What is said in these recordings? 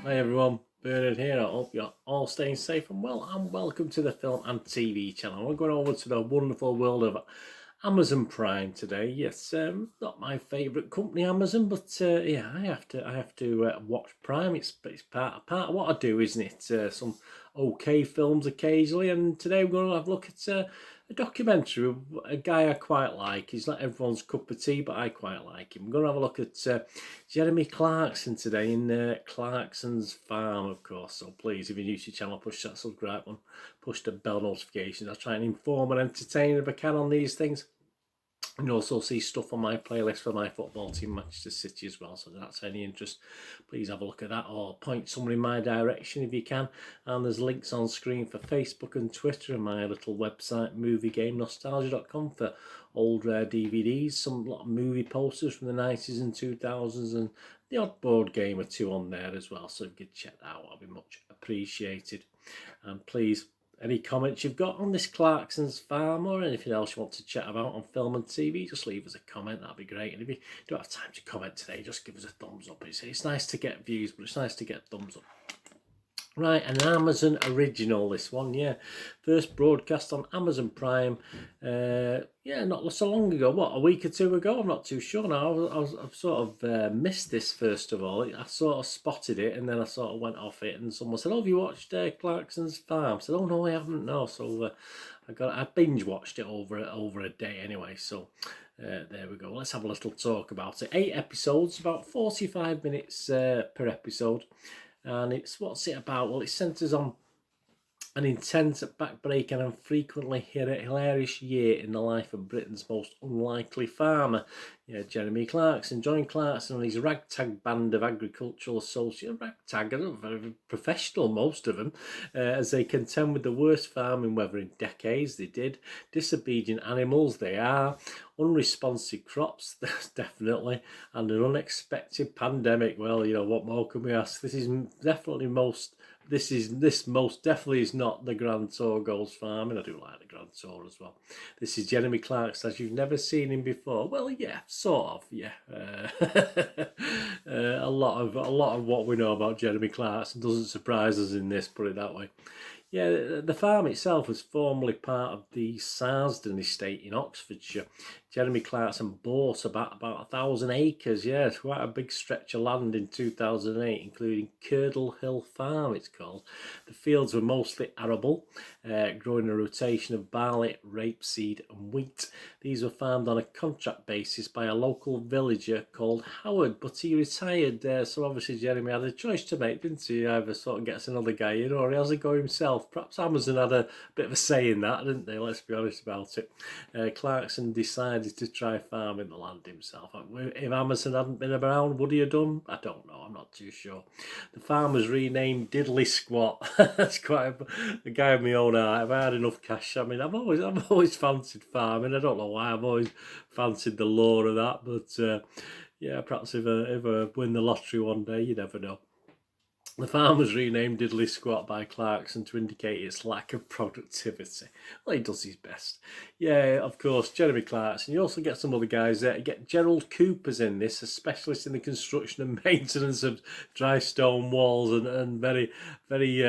Hi everyone, Bernard here. I hope you're all staying safe and well, and welcome to the film and TV channel. We're going over to the wonderful world of Amazon Prime today. Yes, not my favourite company, Amazon, but yeah, I have to watch Prime. It's part of what I do, isn't it? Some okay films occasionally, and today we're going to have a look at a documentary of a guy I quite like. He's not everyone's cup of tea, but I quite like him. We're going to have a look at Jeremy Clarkson today in Clarkson'S farm, of course. So please, if you're new to the channel, push that subscribe button, push the bell notifications. I'll try and inform and entertain if I can on these things. And you also see stuff on my playlist for my football team, Manchester City, as well. So if that's any interest, please have a look at that or point someone in my direction if you can. And there's links on screen for Facebook and Twitter and my little website, moviegamenostalgia.com, for old rare DVDs, some lot of movie posters from the 90s and 2000s, and the odd board game or two on there as well. So if you could check that out, that'd be much appreciated. And please, any comments you've got on this Clarkson's farm or anything else you want to chat about on film and TV, just leave us a comment, that'd be great. And if you don't have time to comment today, just give us a thumbs up. It's nice to get views, but it's nice to get thumbs up. Right, an Amazon original, this one, yeah. First broadcast on Amazon Prime, yeah, not so long ago. What, a week or two ago? I'm not too sure now. I've sort of missed this, first of all. I sort of spotted it, and then I sort of went off it, and someone said, oh, have you watched Clarkson's Farm? I said, oh, no, I haven't, no. So I binge watched it over a day anyway, so there we go. Let's have a little talk about it. 8 episodes, about 45 minutes per episode. And what's it about? Well, it centres on an intense, backbreaking and frequently hilarious year in the life of Britain's most unlikely farmer. Yeah, Jeremy Clarkson. Join Clarkson and his ragtag band of agricultural associates, ragtag, very professional, most of them, as they contend with the worst farming weather in decades. They did. Disobedient animals, they are. Unresponsive crops, definitely. And an unexpected pandemic. Well, you know, what more can we ask? This most definitely is not the Grand Tour Goes Farming. I do like the Grand Tour as well. This is Jeremy Clarkson as you've never seen him before. Well, yeah, sort of, yeah. A lot of what we know about Jeremy Clarkson doesn't surprise us in this, put it that way. Yeah, the farm itself was formerly part of the Sarsden estate in Oxfordshire. Jeremy Clarkson bought about 1,000 acres, yeah, it's quite a big stretch of land in 2008, including Curdle Hill Farm, it's called. The fields were mostly arable, growing a rotation of barley, rapeseed and wheat. These were farmed on a contract basis by a local villager called Howard, but he retired, so obviously Jeremy had a choice to make, didn't he? He either sort of gets another guy in or he has to go himself. Perhaps Amazon had a bit of a say in that, didn't they? Let's be honest about it. Clarkson decided to try farming the land himself. If Amazon hadn't been around, would he have done? I don't know, I'm not too sure. The farm was renamed Diddley Squat. That's quite a guy of my own art. If I had enough cash, I mean, I've always fancied farming. I don't know why, I've always fancied the lore of that, but yeah, perhaps if I win the lottery one day, you never know. The farm was renamed Diddley Squat by Clarkson to indicate its lack of productivity. Well, he does his best. Yeah, of course, Jeremy Clarkson. You also get some other guys there. You get Gerald Cooper's in this, a specialist in the construction and maintenance of dry stone walls, and very, very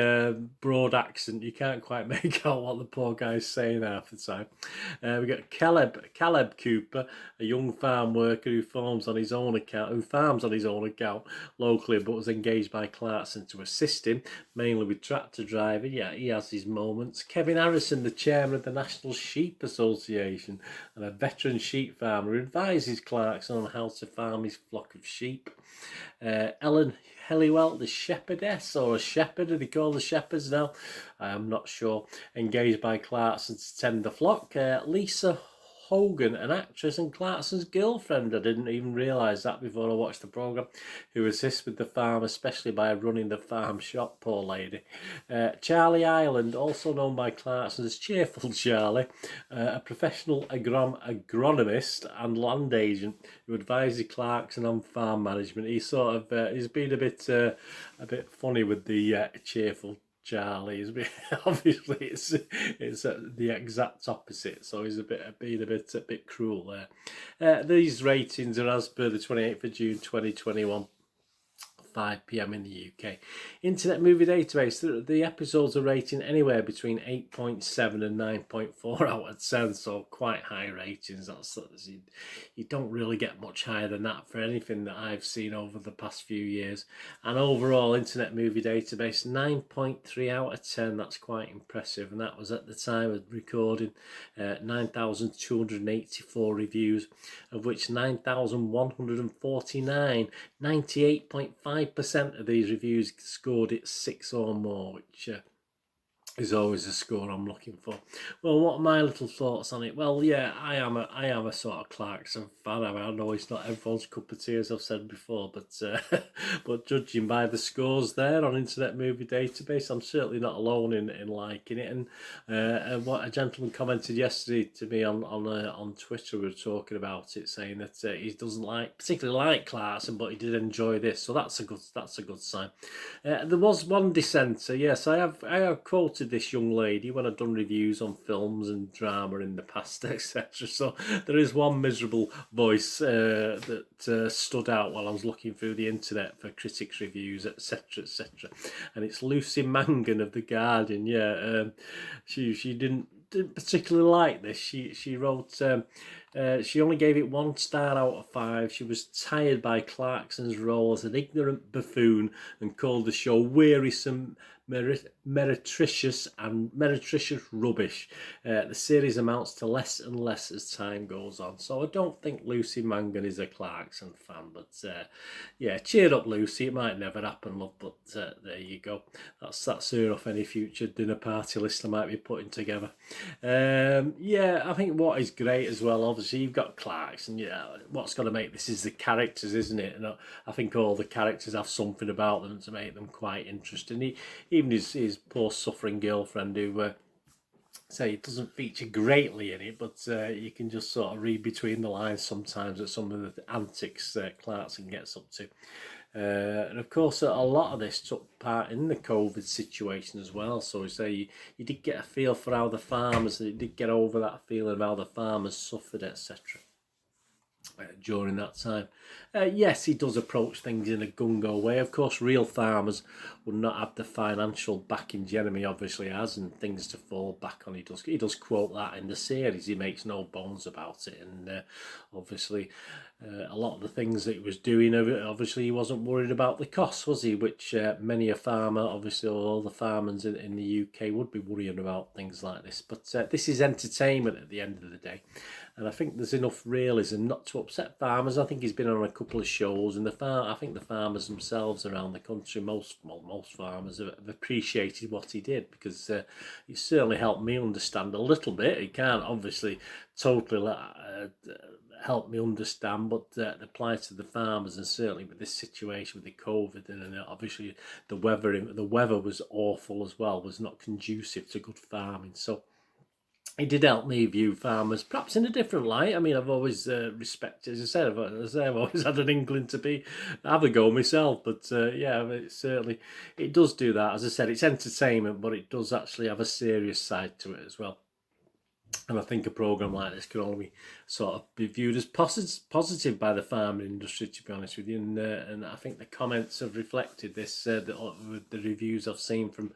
broad accent. You can't quite make out what the poor guy's saying half the time. We got Caleb Cooper, a young farm worker who farms on his own account locally, but was engaged by Clarkson to assist him, mainly with tractor driving. Yeah, he has his moments. Kevin Harrison, the chairman of the National Sheep Association and a veteran sheep farmer, who advises Clarkson on how to farm his flock of sheep. Ellen Helliwell, the shepherdess, or a shepherd, are they called the shepherds now? I am not sure. Engaged by Clarkson to tend the flock. Lisa Hogan, an actress and Clarkson's girlfriend. I didn't even realise that before I watched the programme, who assists with the farm, especially by running the farm shop, poor lady. Charlie Ireland, also known by Clarkson as Cheerful Charlie, a professional agronomist and land agent who advises Clarkson on farm management. He's been a bit funny with the Cheerful Charlie. Obviously it's the exact opposite, so he's being a bit cruel there. These ratings are as per the 28th of June 2021. 5 p.m. in the UK. Internet Movie Database, the episodes are rating anywhere between 8.7 and 9.4 out of 10, so quite high ratings. You don't really get much higher than that for anything that I've seen over the past few years. And overall, Internet Movie Database, 9.3 out of 10. That's quite impressive, and that was at the time of recording 9,284 reviews, of which 9,149, 98.5% of these reviews scored it 6 or more, which is always a score I'm looking for. Well, what are my little thoughts on it? Well, yeah, I am a sort of Clarkson fan. I know it's not everyone's cup of tea, as I've said before, but but judging by the scores there on Internet Movie Database, I'm certainly not alone in liking it. And what a gentleman commented yesterday to me on Twitter, we were talking about it, saying that he doesn't particularly like Clarkson, but he did enjoy this, so that's a good sign. There was one dissenter. Yes, I have quoted this young lady when I've done reviews on films and drama in the past, etc. So there is one miserable voice that stood out while I was looking through the internet for critics' reviews, etc., etc. And it's Lucy Mangan of The Guardian. Yeah, she didn't particularly like this. She wrote she only gave it 1 star out of 5. She was tired by Clarkson's role as an ignorant buffoon and called the show wearisome, meretricious rubbish. The series amounts to less and less as time goes on. So I don't think Lucy Mangan is a Clarkson fan, but yeah, cheer up, Lucy. It might never happen, love, but there you go. That's her off any future dinner party list I might be putting together. Yeah, I think what is great as well, obviously you've got Clarkson. Yeah, what's going to make this is the characters, isn't it? And I think all the characters have something about them to make them quite interesting. Even his poor suffering girlfriend, who say it doesn't feature greatly in it, but you can just sort of read between the lines sometimes at some of the antics Clarkson gets up to. And of course, a lot of this took part in the COVID situation as well. So we say you did get a feel for how the farmers, you did get over that feeling of how the farmers suffered, etc. During that time. Yes, he does approach things in a gung-ho way. Of course, real farmers would not have the financial backing Jeremy obviously has and things to fall back on. He does quote that in the series. He makes no bones about it. And obviously, a lot of the things that he was doing, obviously he wasn't worried about the costs, was he? Which many a farmer, obviously all the farmers in the UK would be worrying about things like this. But this is entertainment at the end of the day. And I think there's enough realism not to upset farmers. I think he's been on a couple of shows, and I think the farmers themselves around the country, most farmers have appreciated what he did, because he certainly helped me understand a little bit. He can't obviously totally help me understand, but the plight of the farmers, and certainly with this situation with the COVID, and obviously the weather was awful as well, was not conducive to good farming. So it did help me view farmers perhaps in a different light. I mean, I've always respected, as I said, I've always had an inkling to have a go myself. But yeah, it does do that. As I said, it's entertainment, but it does actually have a serious side to it as well. And I think a programme like this can only sort of be viewed as positive by the farming industry, to be honest with you. And I think the comments have reflected this with the reviews I've seen from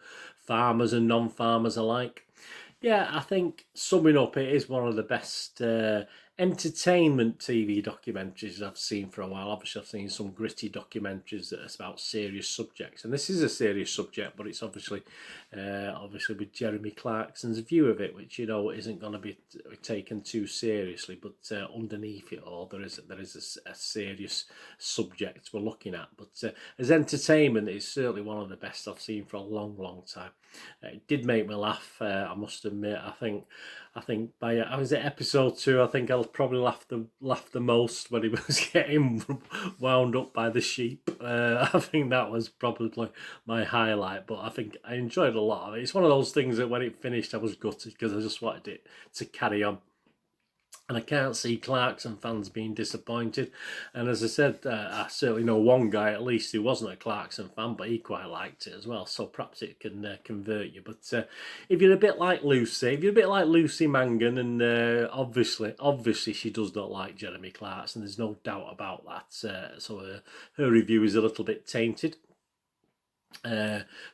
farmers and non-farmers alike. Yeah, I think summing up, it is one of the best entertainment TV documentaries I've seen for a while. Obviously, I've seen some gritty documentaries that are about serious subjects, and this is a serious subject, but it's obviously with Jeremy Clarkson's view of it, which isn't going to be taken too seriously. But underneath it all, there is a serious subject we're looking at. But as entertainment, it's certainly one of the best I've seen for a long time. It did make me laugh. I must admit. I think by was it episode 2? I think I'll probably laugh the most when he was getting wound up by the sheep. I think that was probably my highlight. But I think I enjoyed a lot of it. It's one of those things that when it finished, I was gutted because I just wanted it to carry on. And I can't see Clarkson fans being disappointed. And as I said, I certainly know one guy at least who wasn't a Clarkson fan, but he quite liked it as well. So perhaps it can convert you. But if you're a bit like Lucy Mangan, and obviously she does not like Jeremy Clarkson. There's no doubt about that. So her review is a little bit tainted.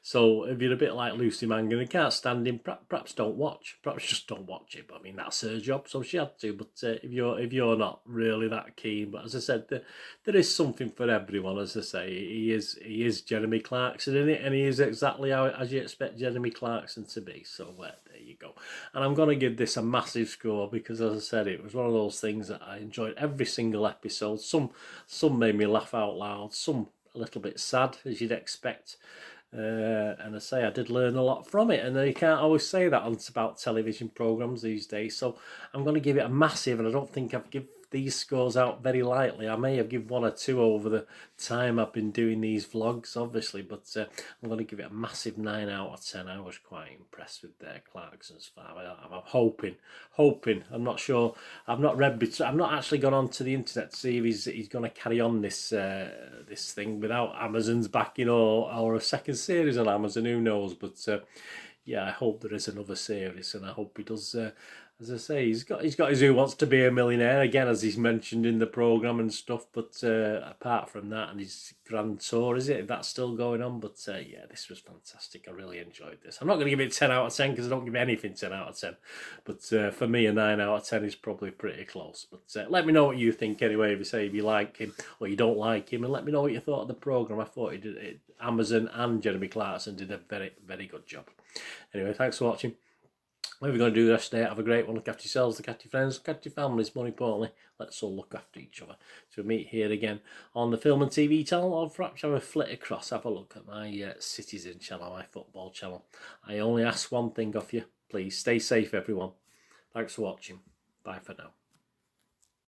So if you're a bit like Lucy Mangan and can't stand him, perhaps don't watch. Perhaps just don't watch it. But I mean, that's her job, so she had to. But if you're not really that keen, but as I said, there is something for everyone. As I say, he is Jeremy Clarkson in it, and he is exactly as you expect Jeremy Clarkson to be. So there you go. And I'm going to give this a massive score because, as I said, it was one of those things that I enjoyed every single episode. Some made me laugh out loud. Some a little bit sad, as you'd expect. And I say I did learn a lot from it, and you can't always say that on about television programs these days. So I'm going to give it a massive, and I don't think I've give these scores out very lightly. I may have given 1 or 2 over the time I've been doing these vlogs, obviously, but I'm going to give it a massive 9 out of 10. I was quite impressed with their Clarkson's farm. I'm hoping. I'm not sure. I've not actually gone onto the internet to see if he's going to carry on this this thing without Amazon's backing or a second series on Amazon. Who knows? But yeah, I hope there is another series, and I hope he does. As I say, he's got his Who Wants to Be a Millionaire again, as he's mentioned in the programme and stuff. But apart from that, and his grand tour, is it? That's still going on. But yeah, this was fantastic. I really enjoyed this. I'm not going to give it 10 out of 10 because I don't give anything 10 out of 10. But for me, a 9 out of 10 is probably pretty close. But let me know what you think anyway. If you like him or you don't like him, and let me know what you thought of the programme. I thought he did it. Amazon and Jeremy Clarkson did a very, very good job. Anyway, thanks for watching. What are we going to do the rest of the day? Have a great one. Look after yourselves, look after your friends, look after your families. More importantly, let's all look after each other. So we meet here again on the Film and TV channel, or perhaps have a flit across, have a look at my Citizen channel, my football channel. I only ask one thing of you. Please stay safe, everyone. Thanks for watching. Bye for now.